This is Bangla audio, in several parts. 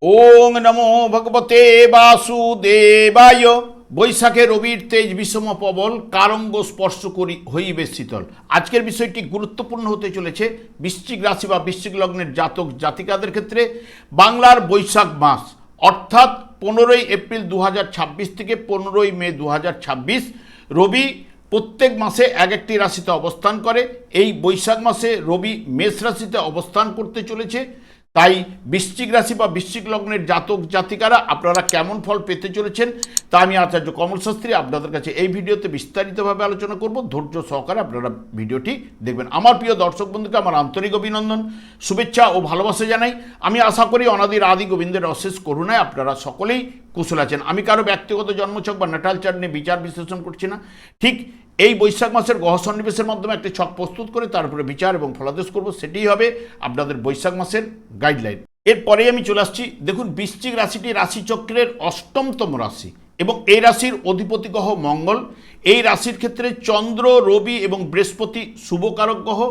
ওং নমো ভগবতে বাসুদেবায়। বৈশাখে রবির তেজ বিষম প্রবল, কারঙ্গ স্পর্শ করি হইবে শীতল। আজকের বিষয়টি গুরুত্বপূর্ণ হতে চলেছে বৃশ্চিক রাশি বা বৃশ্চিক লগ্নের জাতক জাতিকাদের ক্ষেত্রে। বাংলার বৈশাখ মাস অর্থাৎ 15ই এপ্রিল 2026 থেকে 15ই মে 2026 রবি প্রত্যেক মাসে এক একটি রাশিতে অবস্থান করে। এই বৈশাখ মাসে রবি মেষ রাশিতে অবস্থান করতে চলেছে। তাই বৃশ্চিক রাশি বা বৃশ্চিক লগ্নের জাতক জাতিকারা আপনারা কেমন ফল পেতে চলেছেন তা আমি আচার্য কমল শাস্ত্রী আপনাদের কাছে এই ভিডিওতে বিস্তারিতভাবে আলোচনা করব। ধৈর্য সহকারে আপনারা ভিডিওটি দেখবেন। আমার প্রিয় দর্শক বন্ধুকে আমার আন্তরিক অভিনন্দন, শুভেচ্ছা ও ভালোবাসা জানাই। আমি আশা করি অনাদির আদি গোবিন্দের অশেষ করুণায় আপনারা সকলেই কুশল আছেন। আমি কারো ব্যক্তিগত জন্মছক বা ন্যাটাল চার্ট নিয়ে বিচার বিশ্লেষণ করছি না। ঠিক এই বৈশাখ মাসের গ্রহ সন্নিবেশের মাধ্যমে একটি ছক প্রস্তুত করে তার উপরে বিচার এবং ফলাদেশ করব, সেটিই হবে আপনাদের বৈশাখ মাসের গাইডলাইন। এরপরে আমি চলে আসছি। দেখুন, বৃশ্চিক রাশিটি রাশিচক্রের অষ্টমতম রাশি এবং এই রাশির অধিপতি গ্রহ মঙ্গল। এই রাশির ক্ষেত্রে চন্দ্র, রবি এবং বৃহস্পতি শুভকারক গ্রহ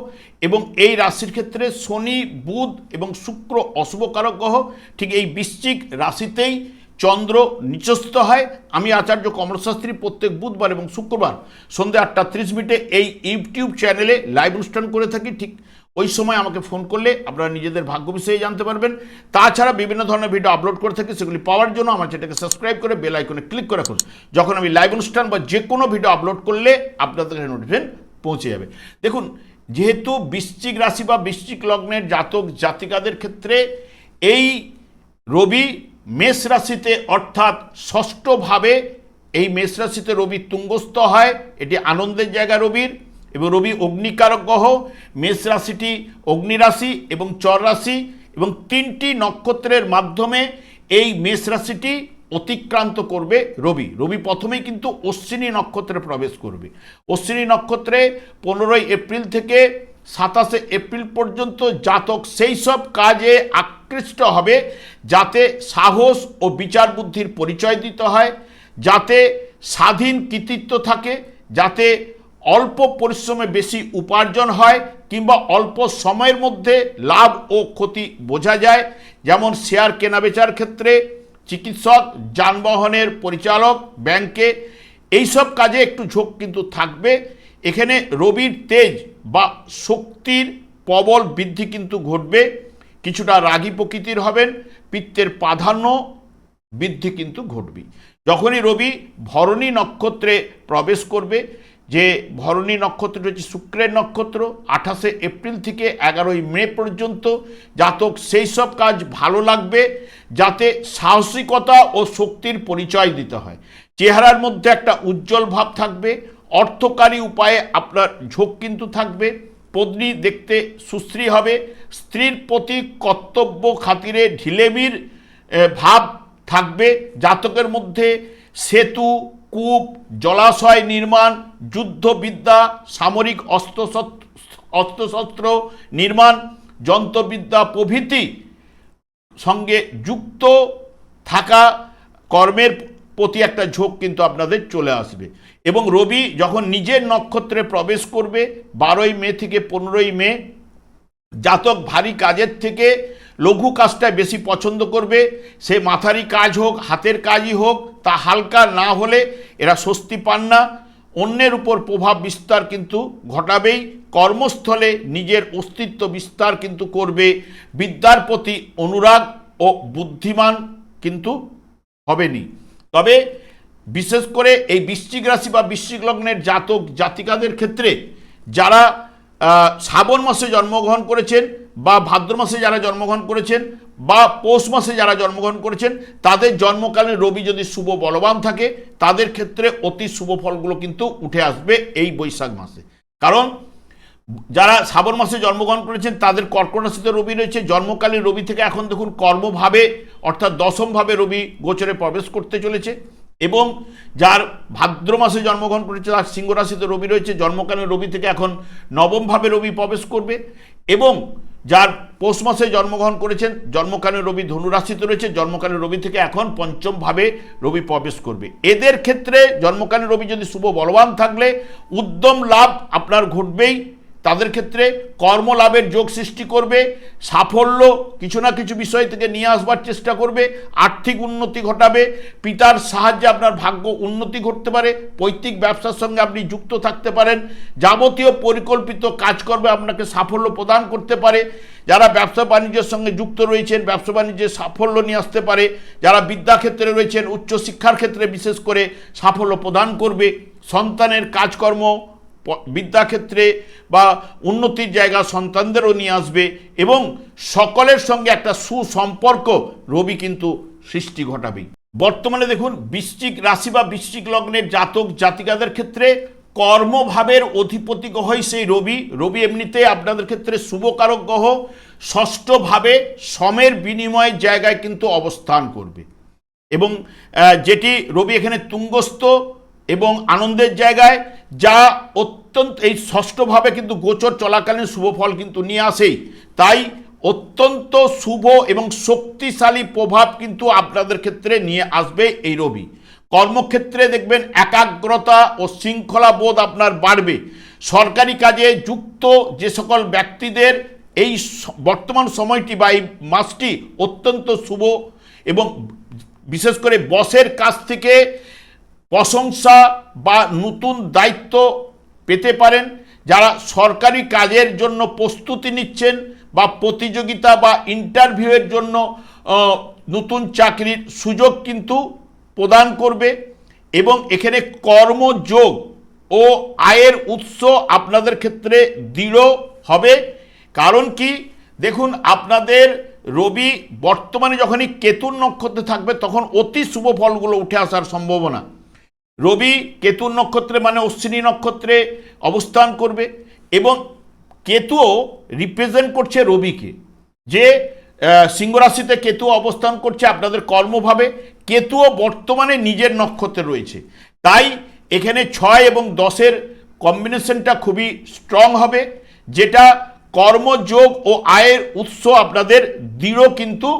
এবং এই রাশির ক্ষেত্রে শনি, বুধ এবং শুক্র অশুভকারক গ্রহ। ঠিক এই বৃশ্চিক রাশিতেই চন্দ্র নিচস্থ হয়। আমি আচার্য কমল শাস্ত্রী প্রত্যেক বুধবার এবং শুক্রবার সন্ধ্যে 8:30 এই ইউটিউব চ্যানেলে লাইভ অনুষ্ঠান করে থাকি। ঠিক ওই সময় আমাকে ফোন করলে আপনারা নিজেদের ভাগ্য বিষয়ে জানতে পারবেন। তাছাড়া বিভিন্ন ধরনের ভিডিও আপলোড করে থাকি, সেগুলি পাওয়ার জন্য আমার চ্যানেলকে সাবস্ক্রাইব করে বেল আইকনে ক্লিক করে রাখুন। যখন আমি লাইভ অনুষ্ঠান বা যে কোনো ভিডিও আপলোড করলে আপনাদের কাছে নোটিফিকেশন পৌঁছে যাবে। দেখুন, যেহেতু বৃশ্চিক রাশি বা বৃশ্চিক লগ্নের জাতক জাতিকাদের ক্ষেত্রে এই রবি মেষ রাশিতে অর্থাৎ ষষ্ঠভাবে এই মেষ রাশিতে রবি তুঙ্গস্থ হয়, এটি আনন্দের জায়গা রবির। এবং রবি অগ্নিকারক গ্রহ। মেষ রাশিটি অগ্নিরাশি এবং চর রাশি এবং 3টি নক্ষত্রের মাধ্যমে এই মেষ রাশিটি অতিক্রান্ত করবে রবি। রবি প্রথমেই কিন্তু অশ্বিনী নক্ষত্রে প্রবেশ করবে। অশ্বিনী নক্ষত্রে 15ই এপ্রিল থেকে 27শে এপ্রিল পর্যন্ত জাতক সেই সব কাজে আকৃষ্ট হবে যাতে সাহস ও বিচার বুদ্ধির পরিচয় দিতে হয়, যাতে স্বাধীন কৃতিত্ব থাকে, যাতে অল্প পরিশ্রমে বেশি উপার্জন হয় কিংবা অল্প সময়ের মধ্যে লাভ ও ক্ষতি বোঝা যায়। যেমন শেয়ার কেনাবেচার ক্ষেত্রে, চিকিৎসক, যানবাহনের পরিচালক, ব্যাংকে, এইসব কাজে একটু ঝোঁক কিন্তু থাকবে। এখানে রবির তেজ বা শক্তির প্রবল বৃদ্ধি কিন্তু ঘটবে। কিছুটা রাগী প্রকৃতির হবেন, পিত্তের প্রাধান্য বৃদ্ধি কিন্তু ঘটবে। যখনই রবি ভরণী নক্ষত্রে প্রবেশ করবে, যে ভরণী নক্ষত্রটি হচ্ছে শুক্রের নক্ষত্র, 28শে এপ্রিল থেকে 11ই মে পর্যন্ত জাতক সেই সব কাজ ভালো লাগবে যাতে সাহসিকতা ও শক্তির পরিচয় দিতে হয়। চেহারার মধ্যে একটা উজ্জ্বল ভাব থাকবে। অর্থকারী উপায়ে আপনার ঝোঁক কিন্তু থাকবে। পত্নী দেখতে সুশ্রী হবে। স্ত্রীর প্রতি কর্তব্য খাতিরে ঢিলেমির ভাব থাকবে। জাতকের মধ্যে সেতু, কূপ, জলাশয় নির্মাণ, যুদ্ধবিদ্যা, সামরিক অস্ত্রশস্ত্র নির্মাণ, যন্ত্রবিদ্যা প্রভৃতি সঙ্গে যুক্ত থাকা কর্মের প্রতি একটা ঝোঁক কিন্তু আপনাদের চলে আসবে। এবং রবি যখন নিজের নক্ষত্রে প্রবেশ করবে 12ই মে থেকে 15ই মে, জাতক ভারী কাজের থেকে লঘু কাজটাই বেশি পছন্দ করবে। সে মাথারি কাজ হোক, হাতের কাজই হোক, তা হালকা না হলে এরা স্বস্তি পান না। অন্যের উপর প্রভাব বিস্তার কিন্তু ঘটাবেই। কর্মস্থলে নিজের অস্তিত্ব বিস্তার কিন্তু করবে। বিদ্যার প্রতি অনুরাগ ও বুদ্ধিমান কিন্তু হবেনি। তবে বিশেষ করে এই বৃশ্চিক রাশি বা বৃশ্চিক লগ্নের জাতক জাতিকাদের ক্ষেত্রে যারা শ্রাবণ মাসে জন্মগ্রহণ করেছেন বা ভাদ্র মাসে যারা জন্মগ্রহণ করেছেন বা পৌষ মাসে যারা জন্মগ্রহণ করেছেন, তাদের জন্মকালীন রবি যদি শুভ বলবান থাকে তাদের ক্ষেত্রে অতি শুভ ফলগুলো কিন্তু উঠে আসবে এই বৈশাখ মাসে। কারণ যারা শ্রাবণ মাসে জন্মগ্রহণ করেছেন তাদের কর্কট রাশিতে রবি রয়েছে। জন্মকালীন রবি থেকে এখন দেখুন কর্মভাবে অর্থাৎ দশমভাবে রবি গোচরে প্রবেশ করতে চলেছে। এবং যার ভাদ্র মাসে জন্মগ্রহণ করেছে তার সিংহ রাশিতে রবি রয়েছে। জন্মকালীন রবি থেকে এখন নবমভাবে রবি প্রবেশ করবে। এবং যার পৌষ মাসে জন্মগ্রহণ করেছেন জন্মকালীন রবি ধনু রাশিতে রয়েছে। জন্মকালীন রবি থেকে এখন পঞ্চমভাবে রবি প্রবেশ করবে। এদের ক্ষেত্রে জন্মকালীন রবি যদি শুভ বলবান থাকলে উদ্যম লাভ আপনার ঘটবেই। তাদের ক্ষেত্রে কর্মলাভের যোগ সৃষ্টি করবে, সাফল্য কিছু না কিছু বিষয় থেকে নিয়ে আসবার চেষ্টা করবে, আর্থিক উন্নতি ঘটাবে, পিতার সাহায্যে আপনার ভাগ্য উন্নতি ঘটতে পারে, পৈতৃক ব্যবসার সঙ্গে আপনি যুক্ত থাকতে পারেন, যাবতীয় পরিকল্পিত কাজকর্মে আপনাকে সাফল্য প্রদান করতে পারে। যারা ব্যবসা বাণিজ্যের সঙ্গে যুক্ত রয়েছেন ব্যবসা বাণিজ্যে সাফল্য নিয়ে আসতে পারে, যারা বিদ্যাক্ষেত্রে রয়েছেন উচ্চশিক্ষার ক্ষেত্রে বিশেষ করে সাফল্য প্রদান করবে, সন্তানের কাজকর্ম বিদ্যাক্ষেত্রে বা উন্নতির জায়গা সন্তানদেরও নিয়ে আসবে এবং সকলের সঙ্গে একটা সুসম্পর্ক রবি কিন্তু সৃষ্টি ঘটাবে। বর্তমানে দেখুন বৃশ্চিক রাশি বা বৃশ্চিক লগ্নের জাতক জাতিকাদের ক্ষেত্রে কর্মভাবের অধিপতি গ্রহই সেই রবি। রবি এমনিতে আপনাদের ক্ষেত্রে শুভকারক গ্রহ, ষষ্ঠভাবে সমের বিনিময়ের জায়গায় কিন্তু অবস্থান করবে এবং যেটি রবি এখানে তুঙ্গস্থ এবং আনন্দের জায়গায়, যা অত্যন্ত এই ষষ্ঠভাবে কিন্তু গোচর চলাকালীন শুভ ফল কিন্তু নিয়ে আসেই। তাই অত্যন্ত শুভ এবং শক্তিশালী প্রভাব কিন্তু আপনাদের ক্ষেত্রে নিয়ে আসবে এই রবি। কর্মক্ষেত্রে দেখবেন একাগ্রতা ও শৃঙ্খলা বোধ আপনার বাড়বে। সরকারি কাজে যুক্ত যে সকল ব্যক্তিদের এই বর্তমান সময়টি বা এই মাসটি অত্যন্ত শুভ এবং বিশেষ করে বসের কাছ থেকে প্রশংসা বা নতুন দায়িত্ব পেতে পারেন। যারা সরকারি কাজের জন্য প্রস্তুতি নিচ্ছেন বা প্রতিযোগিতা বা ইন্টারভিউয়ের জন্য নতুন চাকরির সুযোগ কিন্তু প্রদান করবে এবং এখানে কর্মযোগ ও আয়ের উৎস আপনাদের ক্ষেত্রে দৃঢ় হবে। কারণ কি দেখুন, আপনাদের রবি বর্তমানে যখনই কেতুর নক্ষত্রে থাকবে তখন অতি শুভ ফলগুলো উঠে আসার সম্ভাবনা। রবি কেতুর নক্ষত্রে মানে অশ্বিনী নক্ষত্রে অবস্থান করবে এবং কেতুও রিপ্রেজেন্ট করছে রবিকে, যে সিংহ রাশিতে কেতু অবস্থান করছে আপনাদের কর্মভাবে। কেতুও বর্তমানে নিজের নক্ষত্রে রয়েছে, তাই এখানে 6 এবং 10-এর কম্বিনেশনটা খুবই স্ট্রং হবে, যেটা কর্মযোগ ও আয়ের উৎস আপনাদের দৃঢ় কিন্তু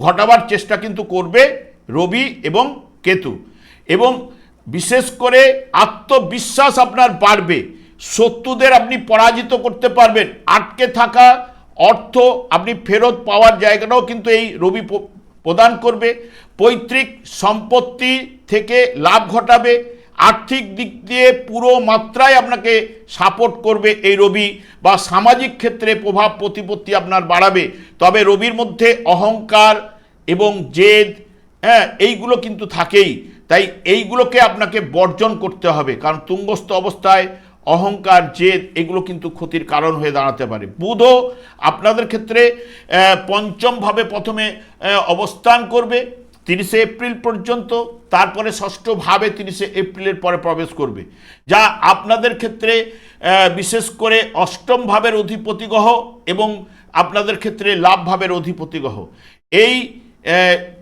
ঘটাবার চেষ্টা কিন্তু করবে রবি এবং কেতু। এবং বিশেষ করে আত্মবিশ্বাস আপনার বাড়বে, শত্রুদের আপনি পরাজিত করতে পারবেন, আটকে থাকা অর্থ আপনি ফেরত পাওয়ার জায়গাটাও কিন্তু এই রবি প্রদান করবে। পৈতৃক সম্পত্তি থেকে লাভ ঘটাবে, আর্থিক দিক দিয়ে পুরো মাত্রায় আপনাকে সাপোর্ট করবে এই রবি, বা সামাজিক ক্ষেত্রে প্রভাব প্রতিপত্তি আপনার বাড়াবে। তবে রবির মধ্যে অহংকার এবং জেদ এইগুলো কিন্তু থাকেই, তাই এইগুলোকে আপনাকে বর্জন করতে হবে, কারণ তুঙ্গস্থ অবস্থায় অহংকার জেদ এগুলো কিন্তু ক্ষতির কারণ হয়ে দাঁড়াতে পারে। বুধও আপনাদের ক্ষেত্রে পঞ্চমভাবে প্রথমে অবস্থান করবে 30শে এপ্রিল পর্যন্ত, তারপরে ষষ্ঠভাবে 30শে এপ্রিলের পরে প্রবেশ করবে, যা আপনাদের ক্ষেত্রে বিশেষ করে অষ্টম ভাবের অধিপতি গ্রহ এবং আপনাদের ক্ষেত্রে লাভ ভাবের অধিপতি গ্রহ। এই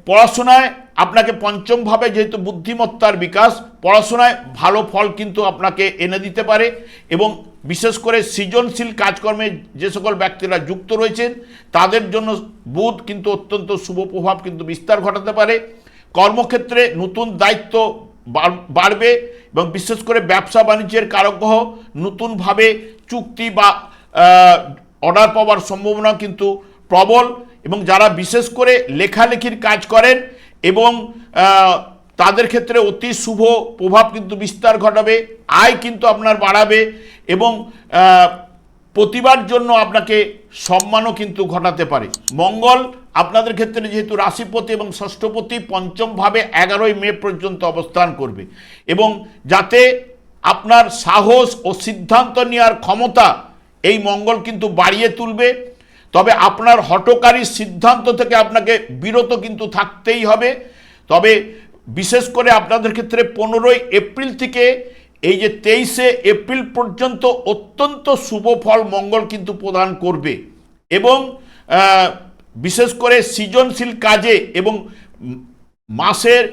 পড়াশোনায় আপনাকে পঞ্চমভাবে যেহেতু বুদ্ধিমত্তার বিকাশ, পড়াশোনায় ভালো ফল কিন্তু আপনাকে এনে দিতে পারে এবং বিশেষ করে সৃজনশীল কাজকর্মে যে সকল ব্যক্তিরা যুক্ত রয়েছেন তাদের জন্য বুধ কিন্তু অত্যন্ত শুভ প্রভাব কিন্তু বিস্তার ঘটাতে পারে। কর্মক্ষেত্রে নতুন দায়িত্ব বাড়বে এবং বিশেষ করে ব্যবসা বাণিজ্যের কারক গ্রহ, নতুনভাবে চুক্তি বা অর্ডার পাওয়ার সম্ভাবনা কিন্তু প্রবল। এবং যারা বিশেষ করে লেখালেখির কাজ করেন এবং তাদের ক্ষেত্রে অতি শুভ প্রভাব কিন্তু বিস্তার ঘটাবে, আয় কিন্তু আপনার বাড়াবে এবং প্রতিবার জন্য আপনাকে সম্মানও কিন্তু ঘটাতে পারে। মঙ্গল আপনাদের ক্ষেত্রে যেহেতু রাশিপতি এবং ষষ্ঠপতি পঞ্চমভাবে 11ই মে পর্যন্ত অবস্থান করবে এবং যাতে আপনার সাহস ও সিদ্ধান্ত নেওয়ার ক্ষমতা এই মঙ্গল কিন্তু বাড়িয়ে তুলবে। তবে আপনার হঠকারী সিদ্ধান্ত থেকে আপনাকে বিরত কিন্তু থাকতেই হবে। তবে বিশেষ করে আপনাদের ক্ষেত্রে 15ই এপ্রিল থেকে এই যে 23শে এপ্রিল পর্যন্ত অত্যন্ত শুভ ফল মঙ্গল কিন্তু প্রদান করবে এবং বিশেষ করে সৃজনশীল কাজে এবং মাসের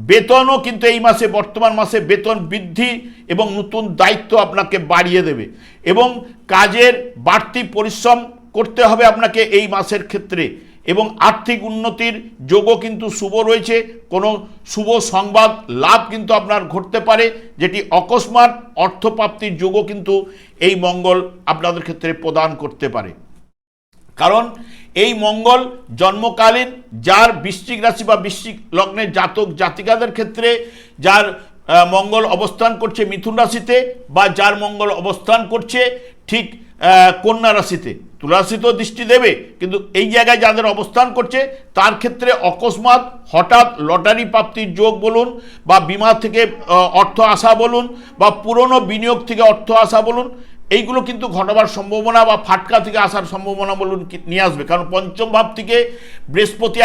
বেতনও কিন্তু এই মাসে বর্তমান মাসে বেতন বৃদ্ধি এবং নতুন দায়িত্ব আপনাকে বাড়িয়ে দেবে এবং কাজের বাড়তি পরিশ্রম করতে হবে আপনাকে এই মাসের ক্ষেত্রে এবং আর্থিক উন্নতির যোগও কিন্তু শুভ রয়েছে। কোনো শুভ সংবাদ লাভ কিন্তু আপনার ঘটতে পারে, যেটি অকস্মাৎ অর্থপ্রাপ্তির যোগও কিন্তু এই মঙ্গল আপনাদের ক্ষেত্রে প্রদান করতে পারে। কারণ এই মঙ্গল জন্মকালীন যার বৃশ্চিক রাশি বা বৃশ্চিক লগ্নের জাতক জাতিকাদের ক্ষেত্রে যার মঙ্গল অবস্থান করছে মিথুন রাশিতে, বা যার মঙ্গল অবস্থান করছে ঠিক কন্যা রাশিতে, তুলা রাশিতেও দৃষ্টি দেবে, কিন্তু এই জায়গায় যাদের অবস্থান করছে তার ক্ষেত্রে অকস্মাৎ হঠাৎ লটারি প্রাপ্তির যোগ বলুন, বা বিমা থেকে অর্থ আসা বলুন, বা পুরনো বিনিয়োগ থেকে অর্থ আসা বলুন, এইগুলো কিন্তু ঘটবার সম্ভাবনা, বা ফাটকা থেকে আসার সম্ভাবনা বলুন নিয়ে আসবে। কারণ পঞ্চম ভাব থেকে বৃহস্পতি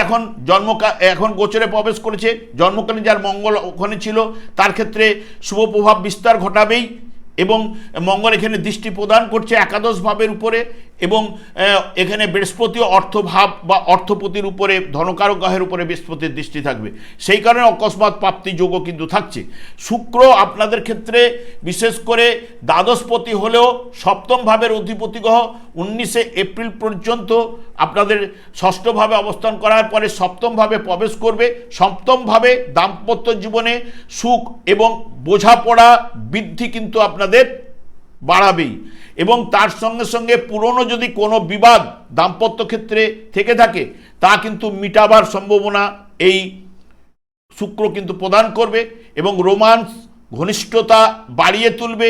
এখন গোচরে প্রবেশ করেছে। জন্মকালীন যার মঙ্গল ওখানে ছিল তার ক্ষেত্রে শুভ প্রভাব বিস্তার ঘটাবেই, এবং মঙ্গল এখানে দৃষ্টি প্রদান করছে একাদশ ভাবের উপরে, এবং এখানে বৃহস্পতি অর্থভাব বা অর্থপতির উপরে, ধনকারক গ্রহের উপরে বৃহস্পতির দৃষ্টি থাকবে। সেই কারণে অকস্মাৎ প্রাপ্তি যোগও কিন্তু থাকছে। শুক্র আপনাদের ক্ষেত্রে বিশেষ করে দ্বাদশপতি হলেও সপ্তম ভাবের অধিপতি গ্রহ 19শে এপ্রিল পর্যন্ত আপনাদের ষষ্ঠভাবে অবস্থান করার পরে সপ্তম ভাবে প্রবেশ করবে। সপ্তম ভাবে দাম্পত্য জীবনে সুখ এবং বোঝাপড়া বৃদ্ধি কিন্তু আপনাদের বাড়াবেই, এবং তার সঙ্গে সঙ্গে পুরনো যদি কোনো বিবাদ দাম্পত্য ক্ষেত্রে থেকে থাকে তা কিন্তু মিটাবার সম্ভাবনা এই শুক্র কিন্তু প্রদান করবে, এবং রোমান্স ঘনিষ্ঠতা বাড়িয়ে তুলবে,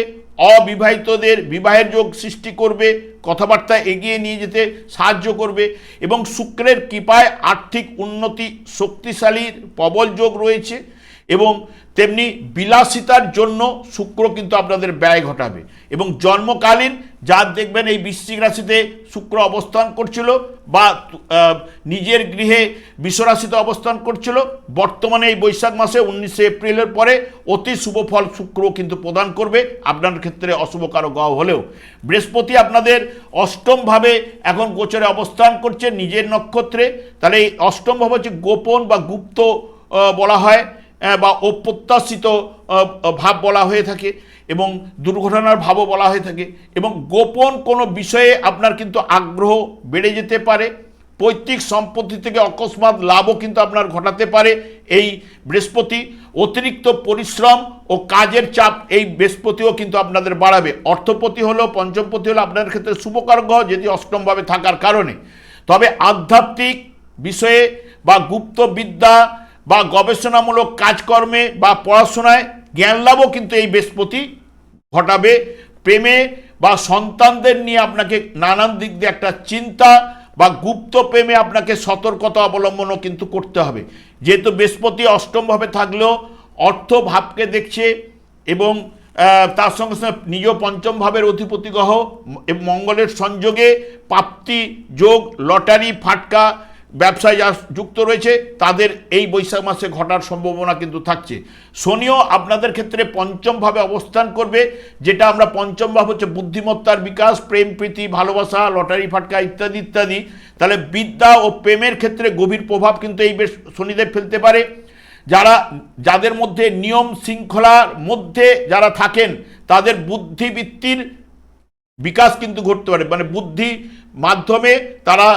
অবিবাহিতদের বিবাহের যোগ সৃষ্টি করবে, কথাবার্তা এগিয়ে নিয়ে যেতে সাহায্য করবে, এবং শুক্রের কৃপায় আর্থিক উন্নতি শক্তিশালীর প্রবল যোগ রয়েছে, এবং তেমনি বিলাসিতার জন্য শুক্র কিন্তু আপনাদের ব্যয় ঘটাবে। এবং জন্মকালীন যার দেখবেন এই বৃশ্চিক রাশিতে শুক্র অবস্থান করছিল, বা নিজের গৃহে বিশ্বরাশিতে অবস্থান করছিল, বর্তমানে এই বৈশাখ মাসে 19শে এপ্রিলের পরে অতি শুভ ফল শুক্র কিন্তু প্রদান করবে আপনার ক্ষেত্রে অশুভকারক গ্রহ হলেও। বৃহস্পতি আপনাদের অষ্টমভাবে এখন গোচরে অবস্থান করছে নিজের নক্ষত্রে। তাহলে এই অষ্টম ভাব হচ্ছে গোপন বা গুপ্ত বলা হয়, বা অপ্রত্যাশিত ভাব বলা হয়ে থাকে, এবং দুর্ঘটনার ভাবও বলা হয়ে থাকে, এবং গোপন কোনো বিষয়ে আপনার কিন্তু আগ্রহ বেড়ে যেতে পারে। পৈতৃক সম্পত্তি থেকে অকস্মাৎ লাভও কিন্তু আপনার ঘটাতে পারে এই বৃহস্পতি। অতিরিক্ত পরিশ্রম ও কাজের চাপ এই বৃহস্পতিও কিন্তু আপনাদের বাড়াবে। অর্থপতি হলেও পঞ্চমপতি হলো আপনার ক্ষেত্রে শুভকারক গ্রহ, যেটি অষ্টমভাবে থাকার কারণে। তবে আধ্যাত্মিক বিষয়ে বা গুপ্ত বিদ্যা বা গবেষণামূলক কাজকর্মে বা পড়াশোনায় জ্ঞান লাভও কিন্তু এই বৃহস্পতি ঘটাবে। প্রেমে বা সন্তানদের নিয়ে আপনাকে নানান দিক দিয়ে একটা চিন্তা বা গুপ্ত প্রেমে আপনাকে সতর্কতা অবলম্বনও কিন্তু করতে হবে। যেহেতু বৃহস্পতি অষ্টমভাবে থাকলেও অর্থ ভাবকে দেখছে, এবং তার সঙ্গে সঙ্গে নিজ পঞ্চম ভাবের অধিপতি গ্রহ মঙ্গলের সংযোগে প্রাপ্তি যোগ, লটারি ফাটকা ব্যবসায় যা যুক্ত রয়েছে তাদের এই বৈশাখ মাসে ঘটার সম্ভাবনা কিন্তু থাকছে। শনিও আপনাদের ক্ষেত্রে পঞ্চমভাবে অবস্থান করবে, যেটা আমরা পঞ্চম ভাব হচ্ছে বুদ্ধিমত্তার বিকাশ, প্রেম প্রীতি ভালোবাসা, লটারি ফাটকা ইত্যাদি ইত্যাদি। তাহলে বিদ্যা ও প্রেমের ক্ষেত্রে গভীর প্রভাব কিন্তু এই শনিদেব ফেলতে পারে। যাদের মধ্যে নিয়ম শৃঙ্খলার মধ্যে যারা থাকেন তাদের বুদ্ধিবৃত্তির বিকাশ কিন্তু ঘটতে পারে, মানে বুদ্ধি মাধ্যমে তারা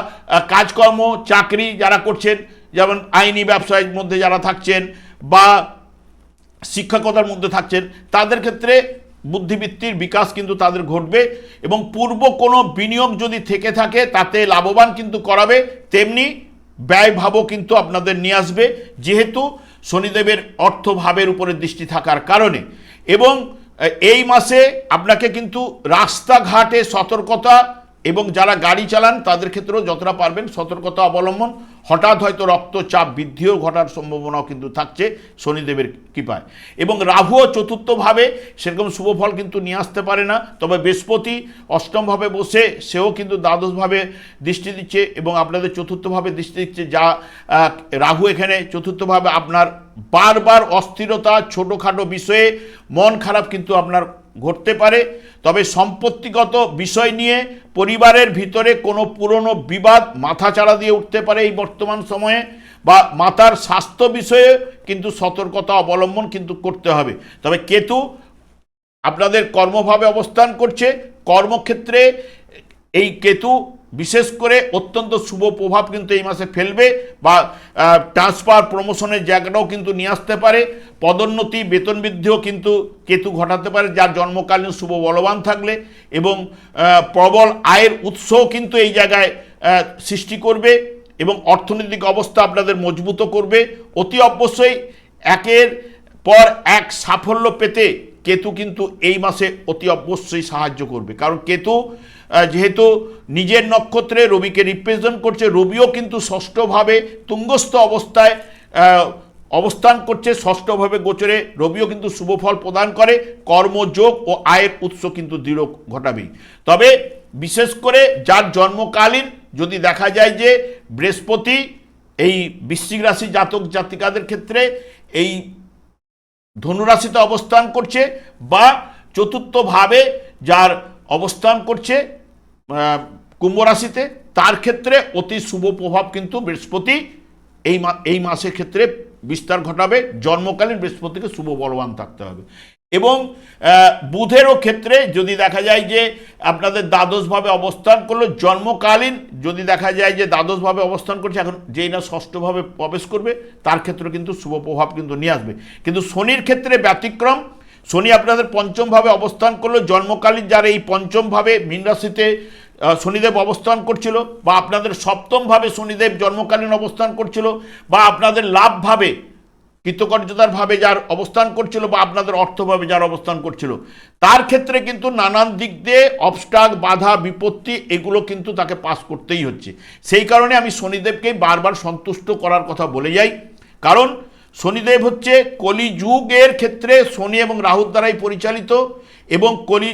কাজকর্ম চাকরি যারা করছেন, যেমন আইনি ব্যবসায়ের মধ্যে যারা থাকছেন বা শিক্ষকতার মধ্যে থাকছেন, তাদের ক্ষেত্রে বুদ্ধিবৃত্তির বিকাশ কিন্তু তাদের ঘটবে, এবং পূর্ব কোনো বিনিয়োগ যদি থেকে থাকে তাতে লাভবান কিন্তু করাবে, তেমনি ব্যয়ভাবও কিন্তু আপনাদের নিয়ে আসবে, যেহেতু শনিদেবের অর্থভাবের উপরে দৃষ্টি থাকার কারণে। এবং এই মাসে আপনাকে কিন্তু রাস্তাঘাটে সতর্কতা, এবং যারা গাড়ি চালান তাদের ক্ষেত্রেও যতটা পারবেন সতর্কতা অবলম্বন। হঠাৎ হয়তো রক্তচাপ বৃদ্ধিও ঘটার সম্ভাবনাও কিন্তু থাকছে শনিদেবের কৃপায়। এবং রাহুও চতুর্থভাবে সেরকম শুভ ফল কিন্তু নিয়ে আসতে পারে না, তবে বৃহস্পতি অষ্টমভাবে বসে সেও কিন্তু দ্বাদশভাবে দৃষ্টি দিচ্ছে এবং আপনাদের চতুর্থভাবে দৃষ্টি দিচ্ছে। যা রাহু এখানে চতুর্থভাবে আপনার বারবার অস্থিরতা, ছোটোখাটো বিষয়ে মন খারাপ কিন্তু আপনার ঘটতে পারে। তবে সম্পত্তিগত বিষয় নিয়ে পরিবারের ভিতরে কোনো পুরনো বিবাদ মাথাচাড়া দিয়ে উঠতে পারে এই বর্তমান সময়ে, বা মাতার স্বাস্থ্য বিষয়ে কিন্তু সতর্কতা অবলম্বন কিন্তু করতে হবে। তবে কেতু আপনাদের কর্মভাবে অবস্থান করছে, কর্মক্ষেত্রে এই কেতু বিশেষ করে অত্যন্ত শুভ প্রভাব কিন্তু এই মাসে ফেলবে, বা ট্রান্সফার প্রমোশনের জায়গাটাও কিন্তু নিয়ে আসতে পারে। পদোন্নতি বেতন বৃদ্ধিও কিন্তু কেতু ঘটাতে পারে যার জন্মকালীন শুভ বলবান থাকলে, এবং প্রবল আয়ের উৎসও কিন্তু এই জায়গায় সৃষ্টি করবে এবং অর্থনৈতিক অবস্থা আপনাদের মজবুত করবে। অতি অবশ্যই একের পর এক সাফল্য পেতে কেতু কিন্তু এই মাসে অতি অবশ্যই সাহায্য করবে, কারণ কেতু যেহেতু নিজের নক্ষত্রে রবিকে রিপ্রেজেন্ট করছে, রবিও কিন্তু ষষ্ঠভাবে তুঙ্গস্থ অবস্থায় অবস্থান করছে। ষষ্ঠভাবে গোচরে রবিও কিন্তু শুভ ফল প্রদান করে, কর্মযোগ ও আয়ের উৎস কিন্তু দৃঢ় ঘটাবেই। তবে বিশেষ করে যার জন্মকালীন যদি দেখা যায় যে বৃহস্পতি এই বৃশ্চিক রাশি জাতক জাতিকাদের ক্ষেত্রে এই ধনুরাশিতে অবস্থান করছে, বা চতুর্থভাবে যার অবস্থান করছে কুম্ভ রাশিতে, তার ক্ষেত্রে অতি শুভ প্রভাব কিন্তু বৃহস্পতি এই মাসের ক্ষেত্রে বিস্তার ঘটাবে। জন্মকালীন বৃহস্পতিকে শুভ বলবান থাকতে হবে। এবং বুধেরও ক্ষেত্রে যদি দেখা যায় যে আপনাদের দ্বাদশভাবে অবস্থান করলো, জন্মকালীন যদি দেখা যায় যে দ্বাদশভাবে অবস্থান করছে, এখন যেই না ষষ্ঠভাবে প্রবেশ করবে তার ক্ষেত্রে কিন্তু শুভ প্রভাব কিন্তু নিয়ে আসবে। কিন্তু শনির ক্ষেত্রে ব্যতিক্রম, শনি আপনাদের পঞ্চমভাবে অবস্থান করলো, জন্মকালীন যারা এই পঞ্চমভাবে মীন রাশিতে শনিদেব অবস্থান করছিল, বা আপনাদের সপ্তমভাবে শনিদেব জন্মকালীন অবস্থান করছিল, বা আপনাদের লাভভাবে কৃতকার্যতার ভাবে যার অবস্থান করছিল, বা আপনাদের অর্থভাবে যার অবস্থান করছিল, তার ক্ষেত্রে কিন্তু নানান দিক দিয়ে অবস্টাক, বাধা, বিপত্তি এগুলো কিন্তু তাকে পাস করতেই হচ্ছে। সেই কারণে আমি শনিদেবকে বারবার সন্তুষ্ট করার কথা বলে যাই, কারণ শনিদেব হচ্ছে কলিযুগের ক্ষেত্রে শনি এবং রাহুর দ্বারাই পরিচালিত, এবং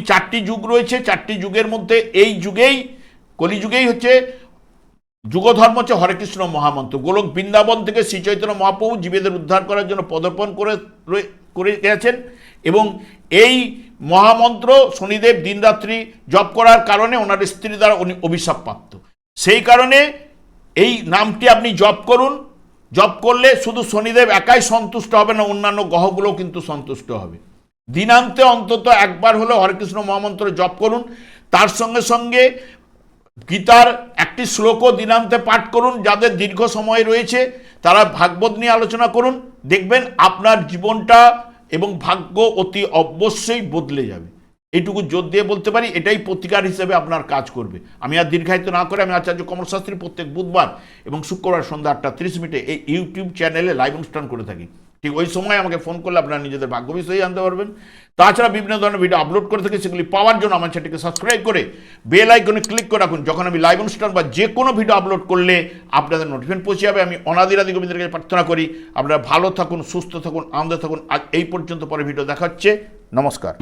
চারটি যুগ রয়েছে, চারটি যুগের মধ্যে এই কলিযুগেই হচ্ছে যুগধর্ম হচ্ছে হরে কৃষ্ণ মহামন্ত্র। গোলক বৃন্দাবন থেকে শ্রী চৈতন্য মহাপ্রভু জীবেদের উদ্ধার করার জন্য পদার্পণ করে গেছেন, এবং এই মহামন্ত্র শনিদেব দিনরাত্রি জপ করার কারণে ওনার স্ত্রী দ্বারা উনি অভিশাপ প্রাপ্ত। সেই কারণে এই নামটি আপনি জপ করুন। জপ করলে শুধু শনিদেব একাই সন্তুষ্ট হবে না, অন্যান্য গ্রহগুলোও কিন্তু সন্তুষ্ট হবে। দিনান্তে অন্তত একবার হলে হরেকৃষ্ণ মহামন্ত্র জপ করুন। তার সঙ্গে সঙ্গে গীতার একটি শ্লোকও দিনান্তে পাঠ করুন। যাদের দীর্ঘ সময় রয়েছে তারা ভাগবত নিয়ে আলোচনা করুন, দেখবেন আপনার জীবনটা এবং ভাগ্য অতি অবশ্যই বদলে যাবে। এইটুকু জোর দিয়ে বলতে পারি, এটাই প্রতিকার হিসেবে আপনার কাজ করবে। আমি আর দীর্ঘায়িত না করে আমি আচার্য কমল শাস্ত্রী প্রত্যেক বুধবার এবং শুক্রবার সন্ধ্যা 8:30 এই ইউটিউব চ্যানেলে লাইভ অনুষ্ঠান করে থাকি। ঠিক ওই সময় আমাকে ফোন করলে আপনারা নিজেদের ভাগ্য বিষয়ে জানতে পারবেন। তাছাড়া বিভিন্ন ধরনের ভিডিও আপলোড করে থাকি, সেগুলি পাওয়ার জন্য আমার চ্যানেলকে সাবস্ক্রাইব করে বেল আইকনে ক্লিক করে রাখুন। যখন আমি লাইভ অনুষ্ঠান বা যে কোনো ভিডিও আপলোড করলে আপনাদের নোটিফিকেশন পৌঁছে যাবে। আমি অনাদিরাদি গোবিন্দের কাছে প্রার্থনা করি আপনারা ভালো থাকুন, সুস্থ থাকুন, আনন্দে থাকুন। আজ এই পর্যন্ত, পরে ভিডিও দেখা হচ্ছে। নমস্কার।